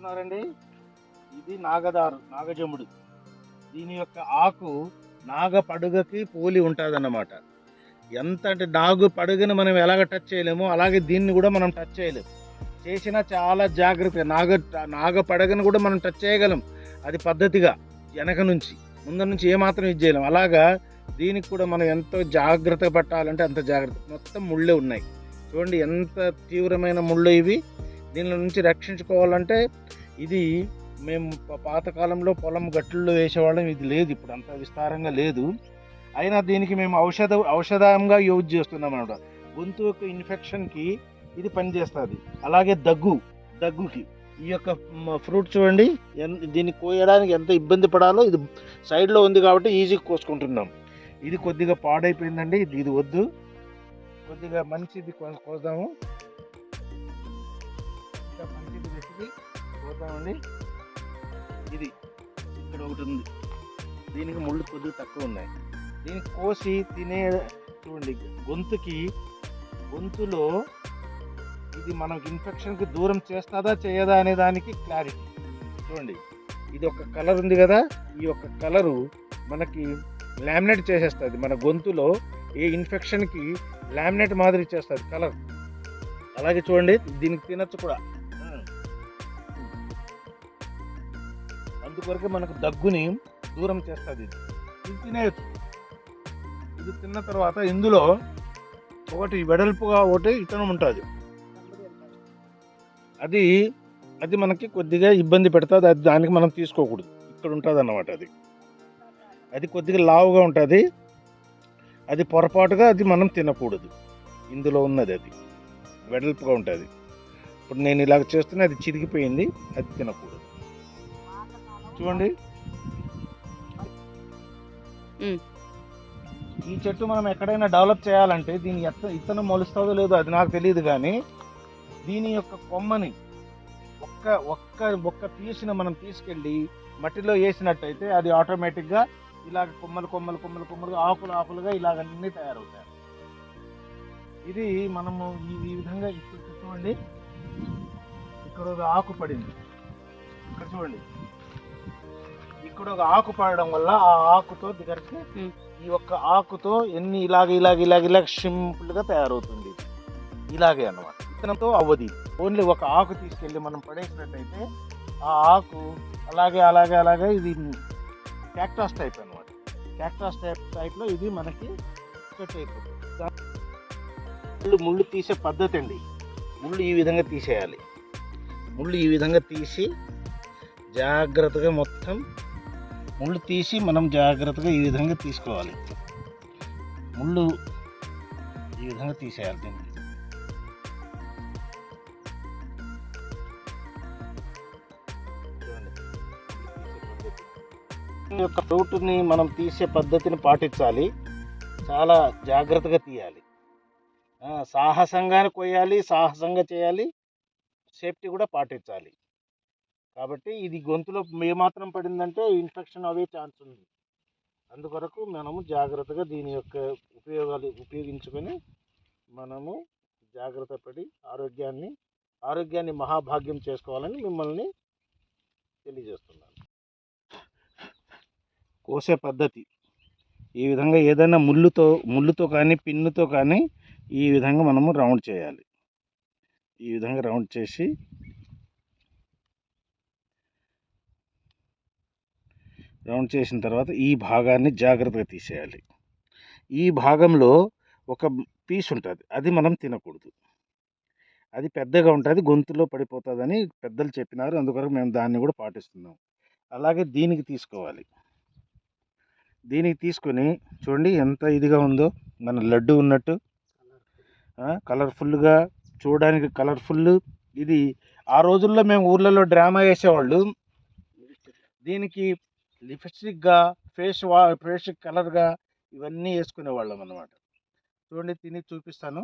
చూస్తున్నారండి, ఇది నాగదారు, నాగజముడు. దీని యొక్క ఆకు నాగ పడుగకి పోలి ఉంటుందన్నమాట. ఎంత అంటే నాగు పడుగని మనం ఎలాగ టచ్ చేయలేమో అలాగే దీన్ని కూడా మనం టచ్ చేయలేము. చేసినా చాలా జాగ్రత్తగా నాగ పడగను కూడా మనం టచ్ చేయగలం, అది పద్ధతిగా వెనక నుంచి, ముందర నుంచి ఏమాత్రం ఇది చేయలేం. అలాగా దీనికి కూడా మనం ఎంతో జాగ్రత్తగా పట్టాలంటే అంత జాగ్రత్త. మొత్తం ముళ్ళే ఉన్నాయి చూడండి, ఎంత తీవ్రమైన ముళ్ళు ఇవి. దీని నుంచి రక్షించుకోవాలంటే ఇది మేము పాతకాలంలో పొలం గట్టుల్లో వేసేవాళ్ళం, ఇది లేదు ఇప్పుడు అంత విస్తారంగా లేదు. అయినా దీనికి మేము ఔషధంగా యూజ్ చేస్తున్నాం అన్నమాట. గొంతు యొక్క ఇన్ఫెక్షన్కి ఇది పనిచేస్తుంది. అలాగే దగ్గుకి ఈ యొక్క ఫ్రూట్ చూడండి, దీన్ని కోయడానికి ఎంత ఇబ్బంది పడాలో. ఇది సైడ్లో ఉంది కాబట్టి ఈజీగా కోసుకుంటున్నాం. ఇది కొద్దిగా పాడైపోయిందండి, ఇది వద్దు, కొద్దిగా మంచిది కోద్దాము. ఇంకా మంచిది వెతికి కోద్దామండి. ఇది ఇక్కడ ఒకటి ఉంది, దీనికి ముళ్ళు కొద్దిగా తక్కువ ఉన్నాయి. దీన్ని కోసి తినే చూడండి, గొంతులో ఇది మనకి ఇన్ఫెక్షన్కి దూరం చేస్తుందా చేయదా అనే దానికి క్లారిటీ చూడండి. ఇది ఒక కలర్ ఉంది కదా, ఈ యొక్క కలరు మనకి లామినేట్ చేసేస్తుంది మన గొంతులో. ఏ ఇన్ఫెక్షన్కి లామినేట్ మాదిరి చేస్తుంది కలర్. అలాగే చూడండి, దీనికి తినచ్చు కూడా. అందుకొరకే మనకు దగ్గుని దూరం చేస్తుంది. ఇది తినేయచ్చు. ఇది తిన్న తర్వాత ఇందులో ఒకటి వెడల్పుగా ఒకటి ఇతనం ఉంటుంది, అది మనకి కొద్దిగా ఇబ్బంది పెడుతుంది. అది దానికి మనం తీసుకోకూడదు, ఇక్కడ ఉంటుంది అన్నమాట. అది కొద్దిగా లావుగా ఉంటుంది, అది పొరపాటుగా అది మనం తినకూడదు. ఇందులో ఉన్నది అది వెడల్పుగా ఉంటుంది. ఇప్పుడు నేను ఇలాగ చేస్తున్నా, అది చిరిగిపోయింది, అది తినకూడదు. చూడండి, ఈ చెట్టు మనం ఎక్కడైనా డెవలప్ చేయాలంటే దీని ఇత్తనం మొలుస్తుందో లేదో అది నాకు తెలియదు, కానీ దీని యొక్క కొమ్మని ఒక్క పీసుని మనం తీసుకెళ్ళి మట్టిలో వేసినట్టయితే అది ఆటోమేటిక్గా ఇలాగ కొమ్మలు ఆకులుగా ఇలాగన్నీ తయారవుతాయి. ఇది మనము ఈ విధంగా ఇప్పుడు చూడండి, ఇక్కడ ఒక ఆకు పడింది, ఇక్కడ చూడండి, ఇక్కడ ఒక ఆకు పడడం వల్ల ఆ ఆకుతో దగ్గరికి ఈ ఒక్క ఆకుతో ఎన్ని ఇలాగ సింపుల్గా తయారవుతుంది. ఇలాగే అన్నమాట, విత్తనంతో అవ్వదు. ఓన్లీ ఒక ఆకు తీసుకెళ్ళి మనం పడేసినట్టయితే ఆ ఆకు అలాగే ఇది క్యాక్టస్ టైప్ అనమాట. క్యాక్టస్ టైప్లో ఇది మనకి సెట్ అయిపోతుంది. ముళ్ళు తీసే పద్ధతి అండి. ముళ్ళు ఈ విధంగా తీసేయాలి. ముళ్ళు ఈ విధంగా తీసి జాగ్రత్తగా మొత్తం ముళ్ళు తీసి మనం జాగ్రత్తగా ఈ విధంగా తీసుకోవాలి. ముళ్ళు ఈ విధంగా తీసేయాలి. దీన్ని ఈ యొక్క ఫ్రూట్ని మనం తీసే పద్ధతిని పాటించాలి, చాలా జాగ్రత్తగా తీయాలి, సాహసంగానే కొయ్యాలి, సాహసంగా చేయాలి, సేఫ్టీ కూడా పాటించాలి. కాబట్టి ఇది గొంతులో ఏమాత్రం పడిందంటే ఇన్ఫెక్షన్ అయ్యే ఛాన్స్ ఉంది. అందుకొరకు మనము జాగ్రత్తగా దీని యొక్క ఉపయోగించుకొని మనము జాగ్రత్త పడి ఆరోగ్యాన్ని మహాభాగ్యం చేసుకోవాలని మిమ్మల్ని తెలియజేస్తున్నాను. కోసే పద్ధతి ఈ విధంగా ఏదైనా ముళ్ళుతో కానీ పిన్నుతో కానీ ఈ విధంగా మనము రౌండ్ చేయాలి. ఈ విధంగా రౌండ్ చేసి చేసిన తర్వాత ఈ భాగాన్ని జాగ్రత్తగా తీసేయాలి. ఈ భాగంలో ఒక పీస్ ఉంటుంది, అది మనం తినకూడదు, అది పెద్దగా ఉంటుంది, గొంతులో పడిపోతుందని పెద్దలు చెప్పినారు. అందుకొరకు మేము దాన్ని కూడా పాటిస్తున్నాం. అలాగే దీనికి తీసుకోవాలి. దీనికి తీసుకొని చూడండి ఎంత ఇదిగా ఉందో, మన లడ్డు ఉన్నట్టు కలర్ఫుల్గా, చూడడానికి కలర్ఫుల్. ఇది ఆ రోజుల్లో మేము ఊర్లలో డ్రామా వేసేవాళ్ళు. దీనికి లిప్స్టిక్గా ఫేస్ కలర్గా ఇవన్నీ వేసుకునేవాళ్ళం అన్నమాట. చూడండి, తిని చూపిస్తాను.